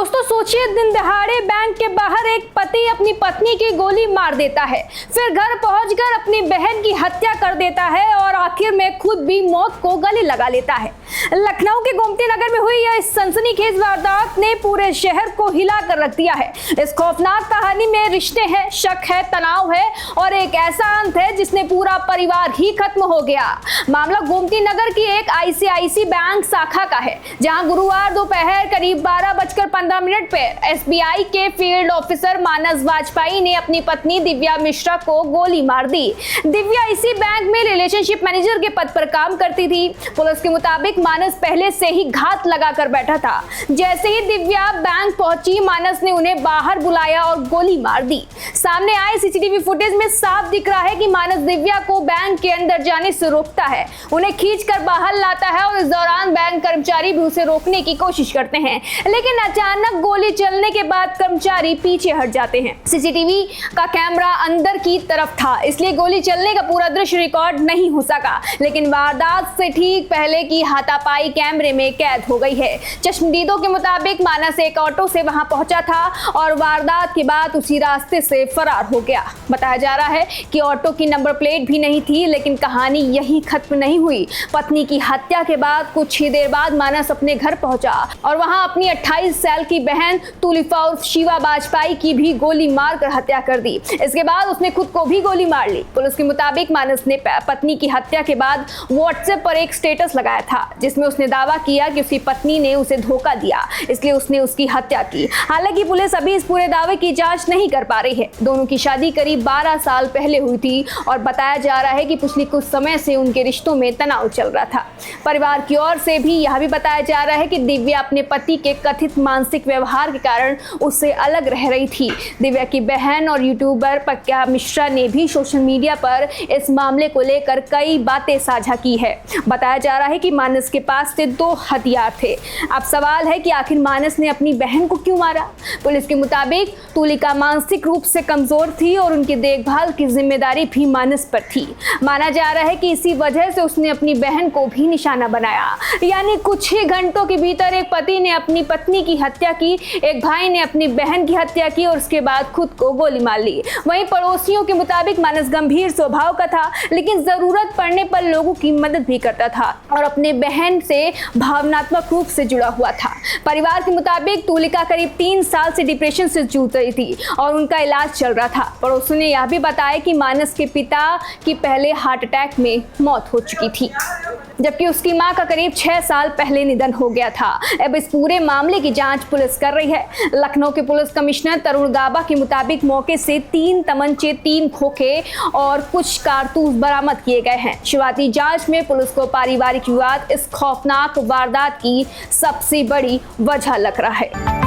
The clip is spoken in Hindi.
दोस्तों सोचिए, दिन दहाड़े बैंक के बाहर एक पति अपनी पत्नी की गोली मार देता है, फिर घर पहुंचकर अपनी बहन की हत्या कर देता है और आखिर में खुद भी मौत को गले लगा लेता है। लखनऊ के गोमती नगर में हुई यह सनसनीखेज वारदात ने पूरे शहर को हिला कर रख दिया है। इस खौफनाक कहानी में रिश्ते हैं, शक है, तनाव है और एक ऐसा अंत है जिसने पूरा परिवार ही खत्म हो गया। मामला गोमती नगर की एक आईसीआईसी बैंक शाखा का है, जहां गुरुवार दोपहर करीब 12:15 पर एसबीआई के फील्ड ऑफिसर मानस वाजपेयी ने अपनी पत्नी दिव्या मिश्रा को गोली मार दी। दिव्या इसी बैंक में रिलेशनशिप मैनेजर के पद पर काम करती थी। पुलिस के मुताबिक मानस पहले से ही घात लगाकर बैठा था। जैसे ही दिव्या बैंक पहुंची, मानस ने उन्हें बाहर बुलाया और गोली मार दी। सामने आए सीसीटीवी फुटेज में साफ दिख रहा है कि मानस दिव्या को बैंक के अंदर जाने से रोकता है, उन्हें खींचकर बाहर लाता है और इस दौरान बैंक कर्मचारी भी उसे रोकने की कोशिश करते हैं, लेकिन अचानक गोली चलने के बाद कर्मचारी पीछे हट जाते हैं। सीसीटीवी का कैमरा अंदर की तरफ था, इसलिए गोली चलने का पूरा दृश्य रिकॉर्ड नहीं हो सका, लेकिन वारदात से ठीक पहले की हाथापाई कैमरे में कैद हो गई है। चश्मदीदों के मुताबिक मानस एक ऑटो से वहां पहुंचा था और वारदात के बाद उसी रास्ते से फरार हो गया। बताया जा रहा है कि ऑटो की नंबर प्लेट भी नहीं थी, लेकिन कहानी यही खत्म नहीं हुई। पत्नी की हत्या के बाद कुछ ही देर बाद मानस अपने घर पहुंचा और वहां अपनी 28 साल की बहन तुलिफा उर्फ शिवा वाजपेयी की भी गोली मारकर हत्या कर दी। इसके बाद उसने खुद को भी गोली मार ली। पुलिस के मुताबिक मानस ने पत्नी की हत्या के बाद व्हाट्सएप पर एक स्टेटस लगाया था, जिसमें उसने दावा किया कि उसकी पत्नी ने उसे धोखा दिया, इसलिए उसने उसकी हत्या की। हालांकि पुलिस अभी इस पूरे दावे की जांच नहीं कर पा रही है। दोनों की शादी करीब 12 साल पहले हुई थी और बताया जा रहा है कि पिछले कुछ समय से उनके रिश्तों में तनाव चल रहा था। परिवार की ओर से भी यह भी बताया जा रहा है कि दिव्या अपने पति के कथित मानसिक व्यवहार के कारण उससे अलग रह रही थी। दिव्या की बहन और यूट्यूबर पक्या मिश्रा ने भी सोशल मीडिया पर इस मामले को लेकर कई बातें साझा की है। बताया जा रहा है कि मानस के पास से 2 हथियार थे। अब सवाल है कि आखिर मानस ने अपनी बहन को क्यों मारा। पुलिस के मुताबिक तुलिका मानसिक रूप से कमजोर थी और उनकी देखभाल की जिम्मेदारी भी मानस पर थी। माना जा रहा है कि इसी वजह से उसने अपनी बहन को भी निशाना बनाया। यानी कुछ ही घंटों के भीतर एक पति ने अपनी पत्नी की हत्या की, एक भाई ने अपनी बहन की हत्या की और उसके बाद खुद को गोली मार ली। वहीं पड़ोसियों के मुताबिक मानस गंभीर स्वभाव का था, लेकिन जरूरत पड़ने पर लोगों की मदद भी करता था और अपने बहन से भावनात्मक रूप से जुड़ा हुआ था। परिवार के मुताबिक तुलिका करीब 3 साल से डिप्रेशन से जूझ रही थी और उनका इलाज चल रहा था। पड़ोसियों ने यह भी बताया कि मानस के पिता की पहले हार्ट अटैक में मौत हो चुकी थी, जबकि उसकी मां का करीब 6 साल पहले निधन हो गया था। अब इस पूरे मामले की जांच पुलिस कर रही है। लखनऊ के पुलिस कमिश्नर तरुण गाबा के मुताबिक मौके से 3 तमंचे, 3 खोखे और कुछ कारतूस बरामद किए गए हैं। शुरुआती जांच में पुलिस को पारिवारिक विवाद इस खौफनाक वारदात की सबसे बड़ी वजह लग रहा है।